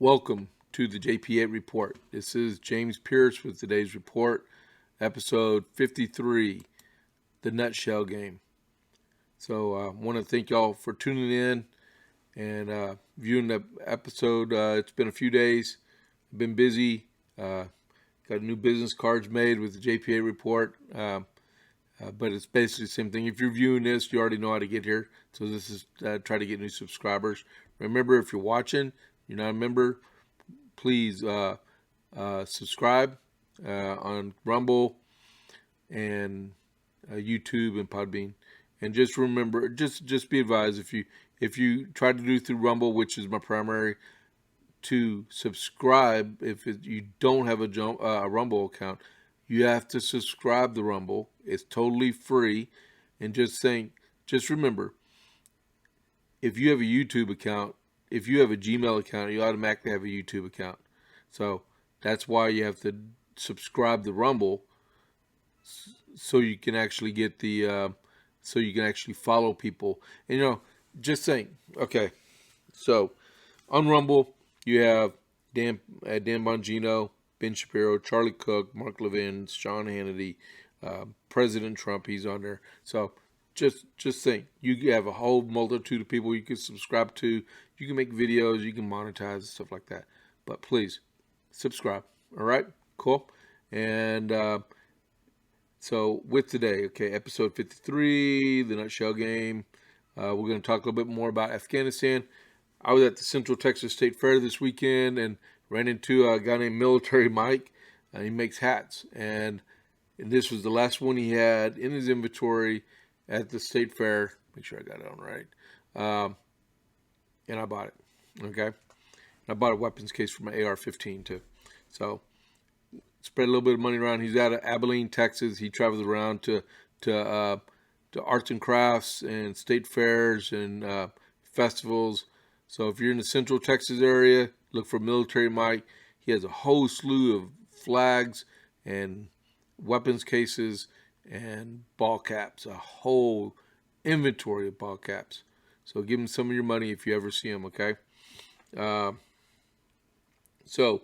Welcome to the JP8 Report. This is James Pierce with today's report, episode 53, The Nutshell Game. So I want to thank y'all for tuning in and viewing the episode. It's been a few days. I've been busy. Got new business cards made with the JP8 Report. But it's basically the same thing. If you're viewing this, you already know how to get here. So this is try to get new subscribers. Remember, if you're watching, you're not a member, please subscribe on Rumble and YouTube and Podbean. And just remember, just be advised, if you try to do through Rumble, which is my primary, to subscribe. If you don't have a Rumble account, you have to subscribe to Rumble. It's totally free. And just remember, if you have a YouTube account, if you have a Gmail account, you automatically have a YouTube account. So that's why you have to subscribe to Rumble, so you can actually get so you can actually follow people. And just saying. Okay, so on Rumble you have Dan Bongino, Ben Shapiro, Charlie Cook, Mark Levin, Sean Hannity, President Trump. He's on there. So just think, you have a whole multitude of people you can subscribe to. You can make videos, you can monetize and stuff like that. But please subscribe. All right, cool. And so with today, episode 53, the Nutshell Game. We're going to talk a little bit more about Afghanistan. I was at the Central Texas State Fair this weekend and ran into a guy named Military Mike. He makes hats, and this was the last one he had in his inventory at the state fair. Make sure I got it on right. And I bought it. Okay. And I bought a weapons case for my AR-15 too. So spread a little bit of money around. He's out of Abilene, Texas. He travels around to arts and crafts and state fairs and festivals. So if you're in the Central Texas area, look for Military Mike. He has a whole slew of flags and weapons cases and ball caps, a whole inventory of ball caps. So give him some of your money if you ever see him, okay? So,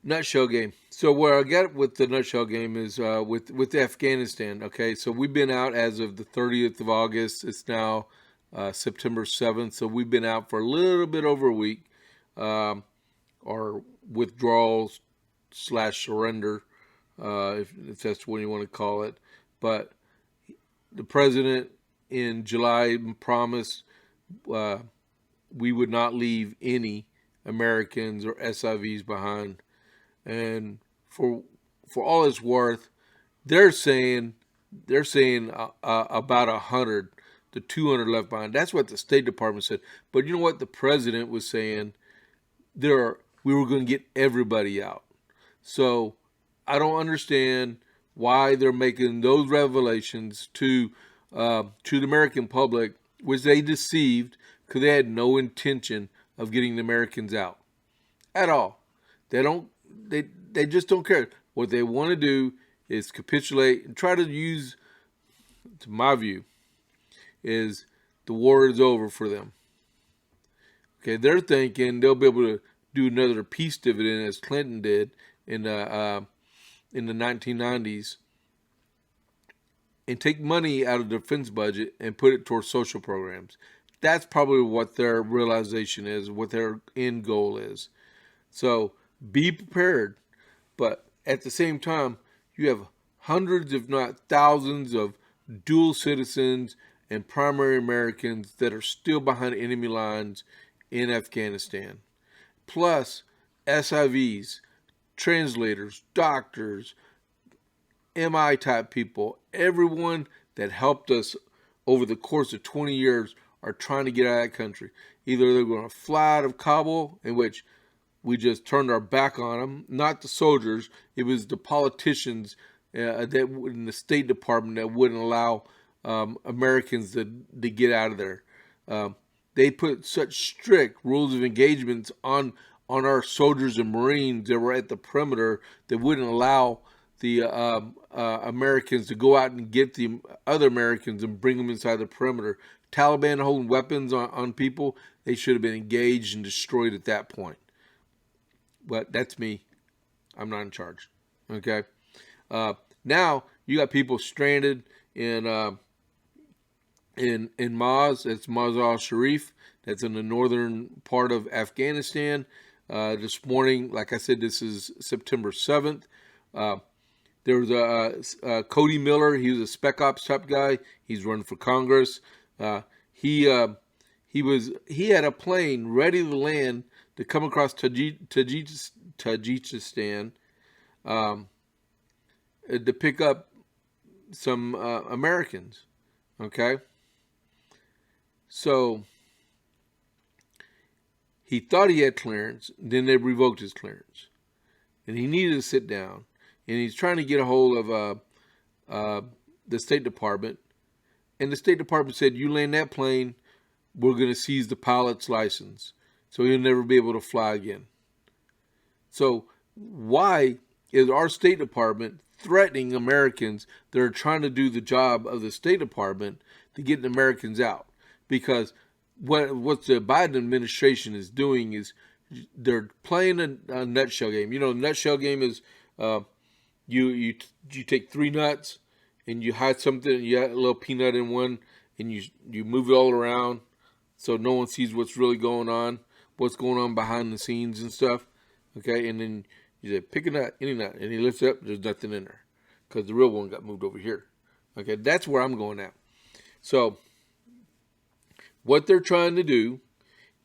Nutshell Game. So where I got with the Nutshell Game is with Afghanistan, okay? So we've been out as of the 30th of August. It's now September 7th. So we've been out for a little bit over a week, or withdrawals / surrender, if that's what you want to call it. But the president in July promised we would not leave any Americans or SIVs behind. And for all it's worth, they're saying about 100 to 200 left behind. That's what the State Department said. But you know what the president was saying? We were going to get everybody out. So I don't understand why they're making those revelations to the American public, which they deceived, because they had no intention of getting the Americans out at all. They just don't care. What they want to do is capitulate and try to use, to my view, is the war is over for them. Okay, they're thinking they'll be able to do another peace dividend as Clinton did in the 1990s, and take money out of the defense budget and put it towards social programs. That's probably what their realization is, what their end goal is. So be prepared. But at the same time, you have hundreds, if not thousands, of dual citizens and primary Americans that are still behind enemy lines in Afghanistan. Plus SIVs, translators, doctors, MI type people, everyone that helped us over the course of 20 years are trying to get out of that country. Either they're going to fly out of Kabul, in which we just turned our back on them, not the soldiers. It was the politicians that in the State Department that wouldn't allow Americans to get out of there. They put such strict rules of engagement on our soldiers and Marines that were at the perimeter that wouldn't allow the Americans to go out and get the other Americans and bring them inside the perimeter. Taliban holding weapons on people, they should have been engaged and destroyed at that point. but that's me. I'm not in charge. Okay. Now you got people stranded in Maz. That's Mazar Sharif. That's in the northern part of Afghanistan. This morning, like I said, this is September 7th. There was Cody Miller. He was a spec ops type guy. He's running for Congress. He had a plane ready to land to come across Tajikistan to pick up some Americans. Okay, so he thought he had clearance. Then they revoked his clearance, and he needed to sit down. And he's trying to get a hold of the State Department. And the State Department said, you land that plane, we're going to seize the pilot's license. So he'll never be able to fly again. So why is our State Department threatening Americans that are trying to do the job of the State Department to get the Americans out? Because what the Biden administration is doing is they're playing a nutshell game. You know, nutshell game is... You take 3 nuts and you hide something, and you add a little peanut in one, and you move it all around so no one sees what's really going on, what's going on behind the scenes and stuff. Okay, and then you say, pick a nut, any nut, and he lifts it up, there's nothing in there because the real one got moved over here. Okay, that's where I'm going at. So what they're trying to do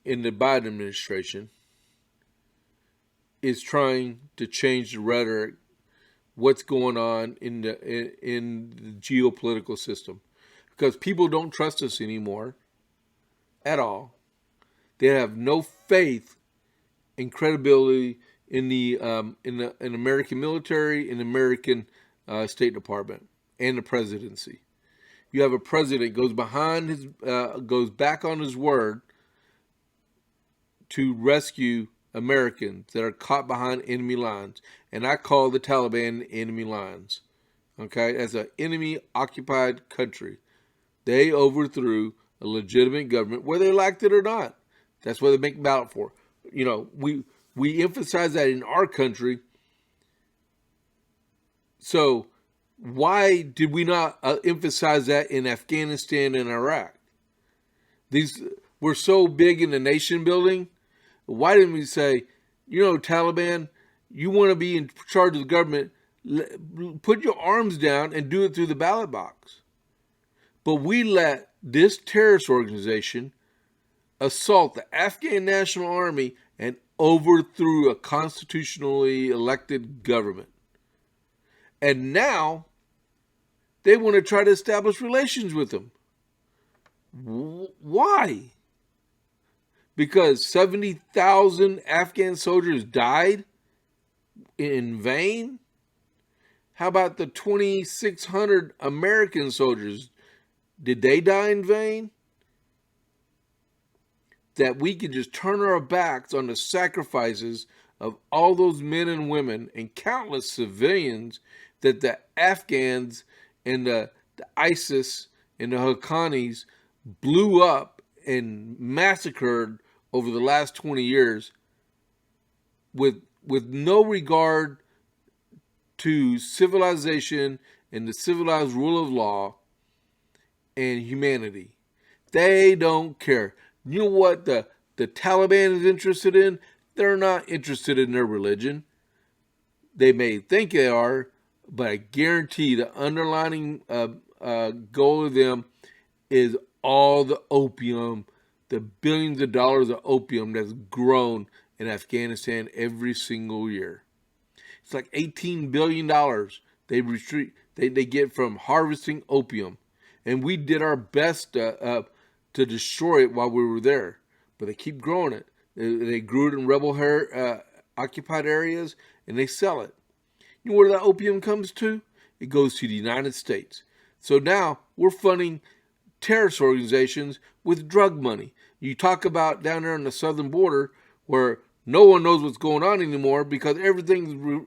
in the Biden administration is trying to change the rhetoric, what's going on in the geopolitical system, because people don't trust us anymore at all. They have no faith and credibility in the American military, in the American State Department, and the presidency. You have a president goes back on his word to rescue Americans that are caught behind enemy lines. And I call the Taliban enemy lines. Okay? As an enemy occupied country. They overthrew a legitimate government, whether they liked it or not. That's what they make ballot for. You know, we emphasize that in our country. So why did we not emphasize that in Afghanistan and Iraq? We're so big in the nation building. Why didn't we say, you know, Taliban, you want to be in charge of the government, put your arms down and do it through the ballot box. But we let this terrorist organization assault the Afghan National Army and overthrew a constitutionally elected government. And now they want to try to establish relations with them. Why? Because 70,000 Afghan soldiers died in vain? How about the 2,600 American soldiers? Did they die in vain? That we could just turn our backs on the sacrifices of all those men and women and countless civilians that the Afghans and the ISIS and the Haqqanis blew up and massacred over the last 20 years with no regard to civilization and the civilized rule of law and humanity. They don't care. You know what the Taliban is interested in? They're not interested in their religion. They may think they are, but I guarantee the underlining goal of them is all the opium, the billions of dollars of opium that's grown in Afghanistan every single year. It's like $18 billion they get from harvesting opium. And we did our best to destroy it while we were there. But they keep growing it. They grew it in rebel occupied areas, and they sell it. You know where that opium comes to? It goes to the United States. So now we're funding terrorist organizations with drug money. You talk about down there on the southern border where no one knows what's going on anymore because everything's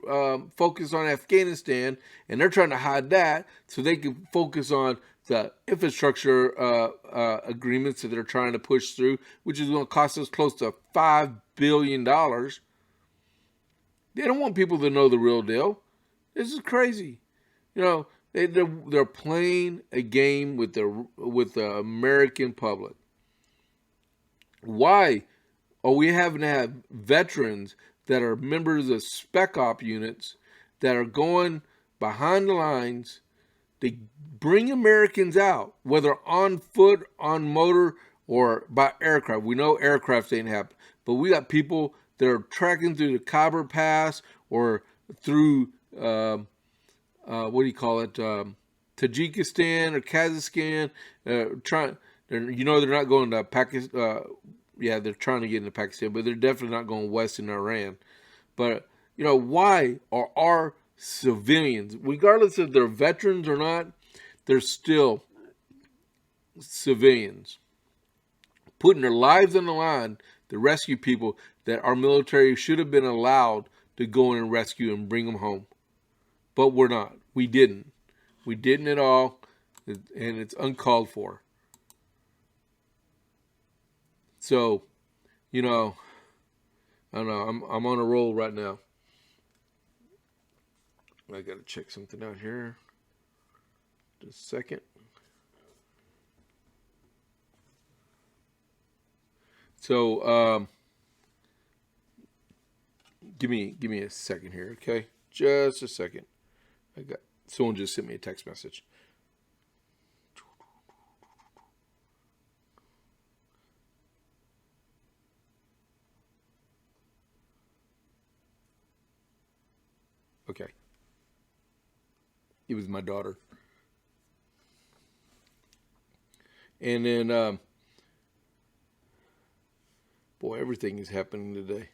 focused on Afghanistan, and they're trying to hide that so they can focus on the infrastructure agreements that they're trying to push through, which is going to cost us close to $5 billion. They don't want people to know the real deal. This is crazy. You know, they're playing a game with the American public. Why are we having to have veterans that are members of spec op units that are going behind the lines to bring Americans out, whether on foot, on motor, or by aircraft? We know aircraft ain't happening, but we got people that are trekking through the Khyber Pass or through what do you call it, Tajikistan or Kazakhstan, trying. They're not going to Pakistan. Yeah, they're trying to get into Pakistan, but they're definitely not going west in Iran. But why are our civilians, regardless if they're veterans or not, they're still civilians, putting their lives on the line to rescue people that our military should have been allowed to go in and rescue and bring them home. But we're not. We didn't. We didn't at all, and it's uncalled for. So, I don't know. I'm on a roll right now. I got to check something out here. Just a second. So, give me a second here, okay? Just a second. Someone just sent me a text message. Okay. It was my daughter. And then, boy, everything is happening today.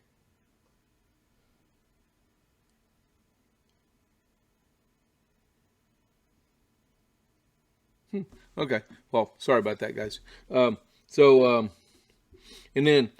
Okay. Well, sorry about that, guys. And then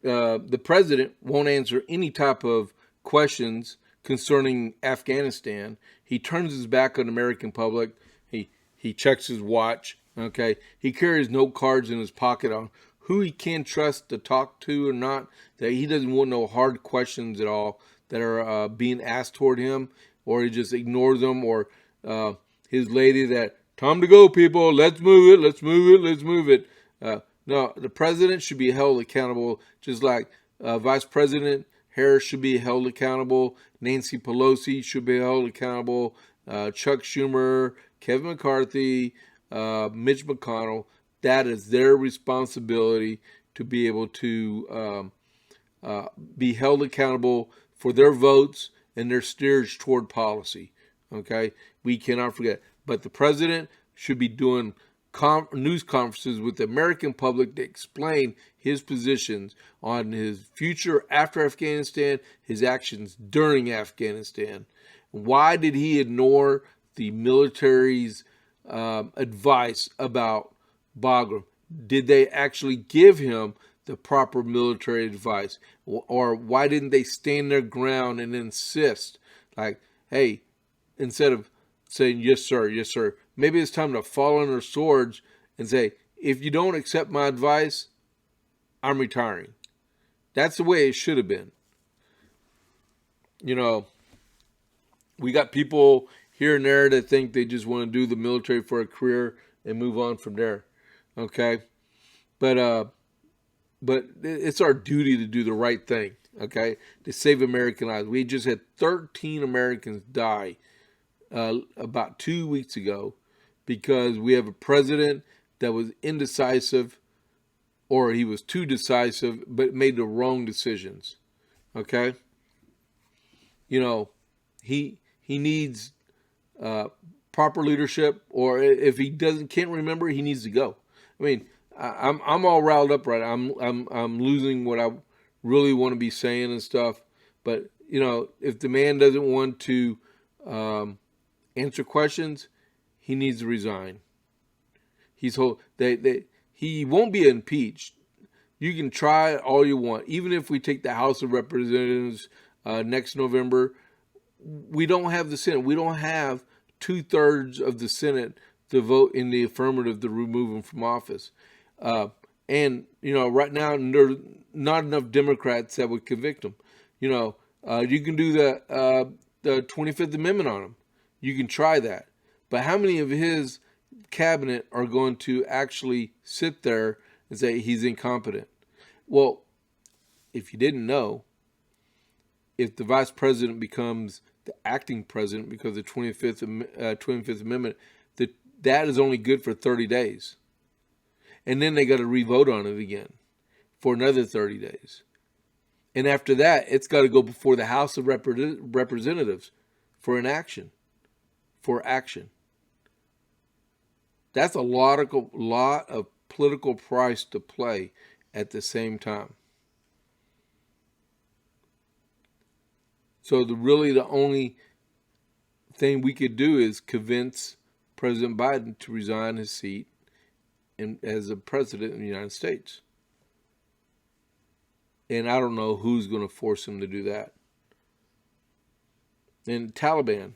the president won't answer any type of questions concerning Afghanistan. He turns his back on the American public. He checks his watch. Okay. He carries note cards in his pocket on who he can trust to talk to or not. That he doesn't want no hard questions at all that are being asked toward him, or he just ignores them, or his lady that, time to go, people, let's move it, let's move it, let's move it. No, the president should be held accountable, just like Vice President Harris should be held accountable, Nancy Pelosi should be held accountable, Chuck Schumer, Kevin McCarthy, Mitch McConnell. That is their responsibility to be able to be held accountable for their votes and their steerage toward policy. Okay, we cannot forget. But the president should be doing news conferences with the American public to explain his positions on his future after Afghanistan, his actions during Afghanistan. Why did he ignore the military's advice about Bagram? Did they actually give him the proper military advice? Or why didn't they stand their ground and insist, like, hey, instead of saying, yes, sir, yes, sir, maybe it's time to fall on their swords and say, if you don't accept my advice, I'm retiring. That's the way it should have been. We got people here and there that think they just want to do the military for a career and move on from there. Okay? But it's our duty to do the right thing, okay? To save American lives. We just had 13 Americans die about 2 weeks ago because we have a president that was indecisive, or he was too decisive, but made the wrong decisions. Okay? He needs proper leadership, or if he can't remember, he needs to go. I mean, I'm all riled up right now. I'm losing what I really want to be saying and stuff. But if the man doesn't want to answer questions, he needs to resign. He won't be impeached. You can try all you want. Even if we take the House of Representatives next November, we don't have the Senate. We don't have 2/3 of the Senate to vote in the affirmative to remove him from office. And right now, there are not enough Democrats that would convict him. You can do the 25th Amendment on him. You can try that. But how many of his cabinet are going to actually sit there and say he's incompetent? Well, if you didn't know, if the vice president becomes the acting president because of the 25th Amendment, that is only good for 30 days. And then they got to re-vote on it again for another 30 days. And after that, it's got to go before the House of Representatives for action. That's a lot of political price to play at the same time. So the only thing we could do is convince President Biden to resign his seat as a president of the United States. And I don't know who's going to force him to do that. And Taliban,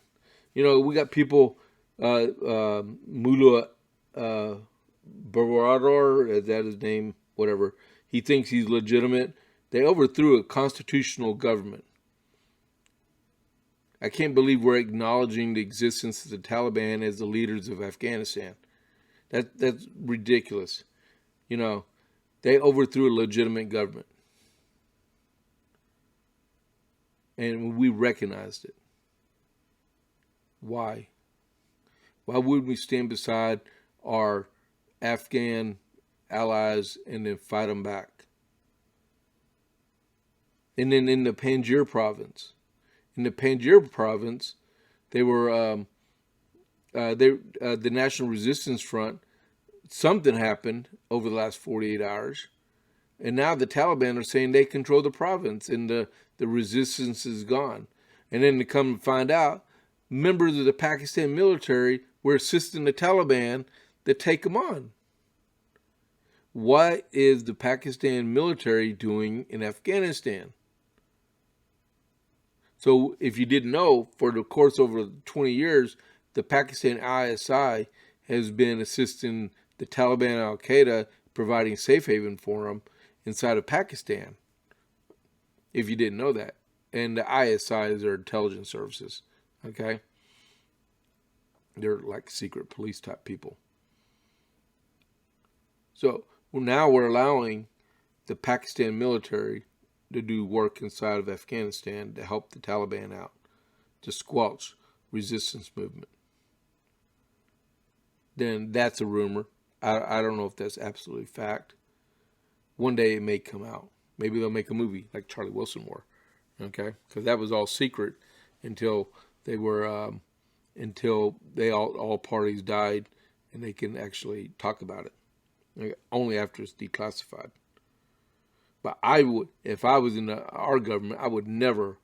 we got people, Mullah Baradar, is that his name? Whatever. He thinks he's legitimate. They overthrew a constitutional government. I can't believe we're acknowledging the existence of the Taliban as the leaders of Afghanistan. That's ridiculous. They overthrew a legitimate government. And we recognized it. Why? Why wouldn't we stand beside our Afghan allies and then fight them back? And then in the Panjshir province, they were the National Resistance Front. Something happened over the last 48 hours, and now the Taliban are saying they control the province, and the resistance is gone. And then to come and find out, members of the Pakistan military were assisting the Taliban to take them on. What is the Pakistan military doing in Afghanistan? So if you didn't know, for the course over 20 years, the Pakistan ISI has been assisting the Taliban and Al-Qaeda, providing safe haven for them inside of Pakistan. If you didn't know that. And the ISI is their intelligence services. Okay? They're like secret police type people. So now we're allowing the Pakistan military to do work inside of Afghanistan to help the Taliban out, to squelch resistance movement. Then that's a rumor. I don't know if that's absolutely fact. One day it may come out. Maybe they'll make a movie like Charlie Wilson were, okay? Because that was all secret until they were, until all parties died, and they can actually talk about it. Okay? Only after it's declassified. But I would, if I was in our government, I would never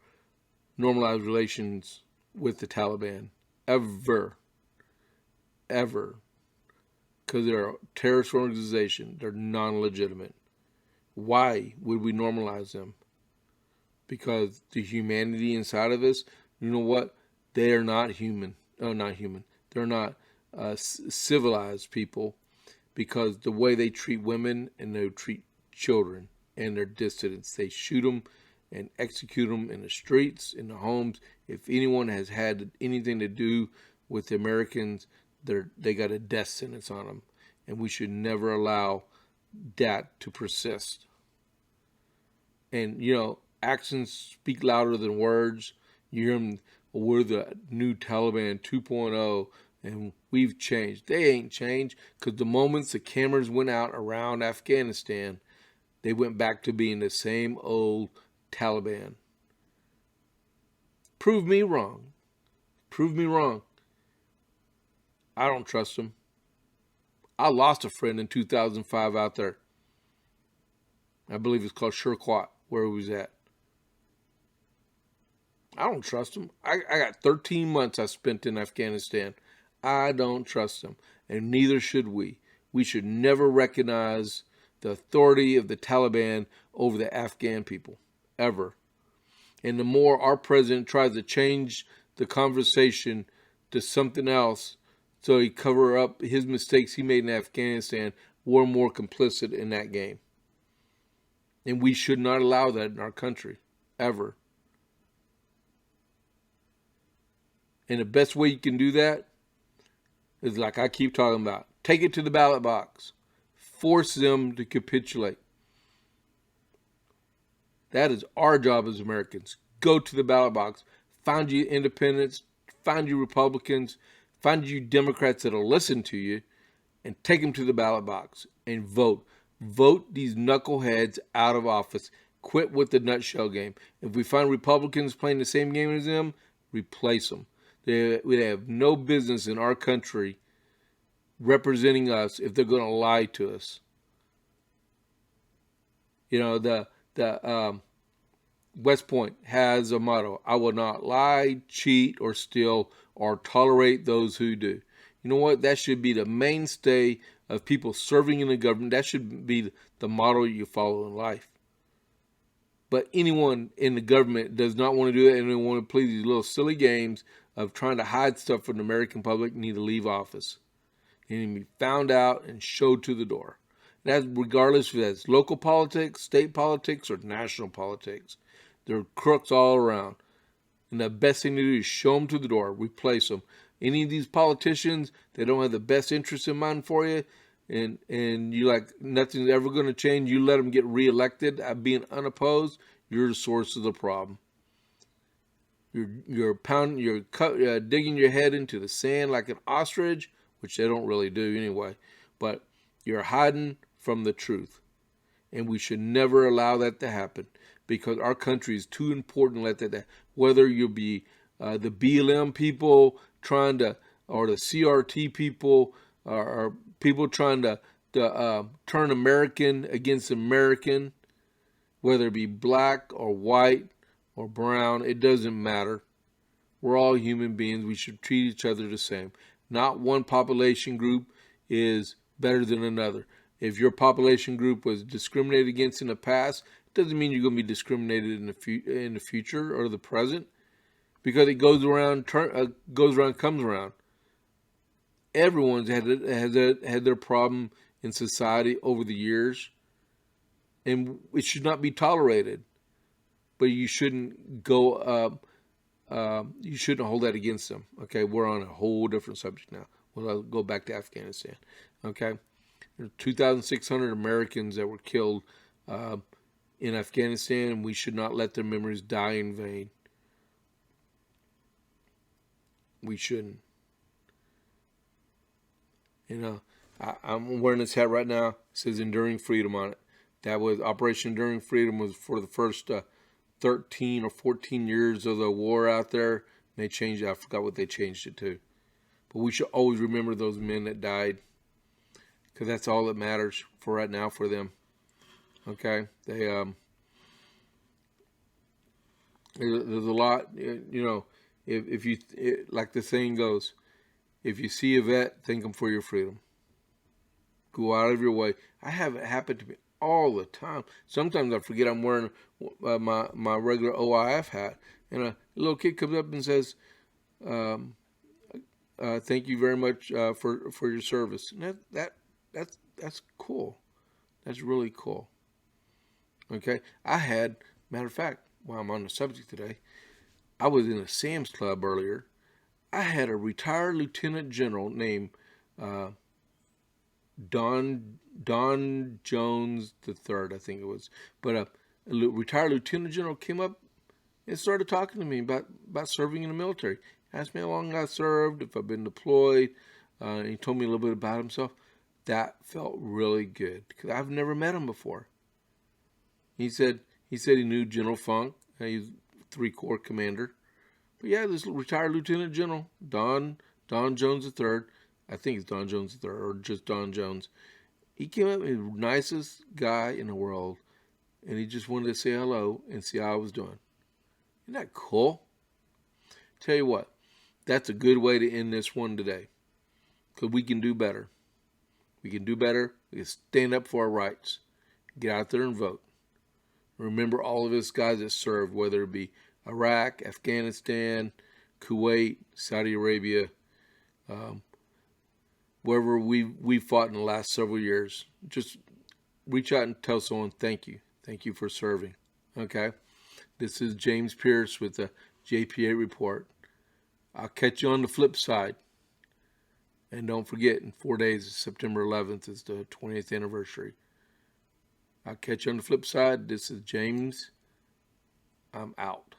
normalize relations with the Taliban, ever. Because they're a terrorist organization. They're non-legitimate. Why would we normalize them? Because the humanity inside of us, you know what? They are not human. Oh, not human. They're not civilized people, because the way they treat women and they treat children and their dissidents, they shoot them and execute them in the streets, in the homes. If anyone has had anything to do with the Americans, they got a death sentence on them. And we should never allow that to persist. And, actions speak louder than words. You hear them, we're the new Taliban 2.0, and we've changed. They ain't changed, because the moments the cameras went out around Afghanistan, they went back to being the same old Taliban. Prove me wrong. I don't trust them. I lost a friend in 2005 out there. I believe it's called Sherquat, where he was at. I don't trust him. I got 13 months I spent in Afghanistan. I don't trust them, and neither should we. We should never recognize the authority of the Taliban over the Afghan people, ever. And the more our president tries to change the conversation to something else, so he cover up his mistakes he made in Afghanistan, we're more complicit in that game. And we should not allow that in our country, ever. And the best way you can do that is like I keep talking about. Take it to the ballot box. Force them to capitulate. That is our job as Americans. Go to the ballot box. Find you independents. Find you Republicans. Find you Democrats that'll listen to you. And take them to the ballot box and vote. Vote these knuckleheads out of office. Quit with the nutshell game. If we find Republicans playing the same game as them, replace them. We have no business in our country representing us if they're going to lie to us. You know, the West Point has a motto: I will not lie, cheat, or steal, or tolerate those who do. You know what? That should be the mainstay of people serving in the government. That should be the model you follow in life. But anyone in the government does not want to do that, and they want to play these little silly games of trying to hide stuff from the American public. Need to leave office. They need to be found out and showed to the door. That's regardless if that's local politics, state politics, or national politics. There are crooks all around. And the best thing to do is show them to the door, replace them. Any of these politicians, they don't have the best interest in mind for you, and you like nothing's ever going to change. You let them get reelected being unopposed, you're the source of the problem. You're digging your head into the sand like an ostrich, which they don't really do anyway, but you're hiding from the truth. And we should never allow that to happen, because our country is too important to let that happen. Whether you be the BLM people trying to, or the CRT people, or people trying to turn American against American, whether it be black or white or brown, it doesn't matter. We're all human beings. We should treat each other the same. Not one population group is better than another. If your population group was discriminated against in the past, it doesn't mean you're going to be discriminated in the future or the present, because it goes around, comes around. Everyone's had their problem in society over the years, and it should not be tolerated. But you shouldn't go. You shouldn't hold that against them. Okay, we're on a whole different subject now. We'll go back to Afghanistan. Okay, there are 2,600 Americans that were killed in Afghanistan, and we should not let their memories die in vain. We shouldn't. You know, I'm wearing this hat right now. It says Enduring Freedom on it. That was Operation Enduring Freedom, was for the first 13 or 14 years of the war out there. And they changed it. I forgot what they changed it to. But we should always remember those men that died, because that's all that matters for right now for them. Okay? There's a lot, you know, if you, like the saying goes, if you see a vet, thank them for your freedom. Go out of your way. I have it happen to me all the time. Sometimes I forget I'm wearing my regular OIF hat, and a little kid comes up and says, "Thank you very much for your service." And that's cool. That's really cool. Okay, matter of fact, while I'm on the subject today, I was in a Sam's Club earlier. I had a retired lieutenant general named Don Jones III, I think it was. But a retired lieutenant general came up and started talking to me about serving in the military. Asked me how long I served, if I've been deployed. And he told me a little bit about himself. That felt really good, because I've never met him before. He said he knew General Funk. He's 3 Corps commander. But yeah, this retired lieutenant general, Don Jones III, I think it's Don Jones III, or just Don Jones. He came up, the nicest guy in the world, and he just wanted to say hello and see how I was doing. Isn't that cool? Tell you what, that's a good way to end this one today, because we can do better. We can do better. We can stand up for our rights. Get out there and vote. Remember all of us guys that served, whether it be Iraq, Afghanistan, Kuwait, Saudi Arabia, wherever we fought in the last several years. Just reach out and tell someone thank you. Thank you for serving. Okay? This is James Pierce with the JP8 Report. I'll catch you on the flip side. And don't forget, in 4 days, September 11th is the 20th anniversary. I'll catch you on the flip side. This is James. I'm out.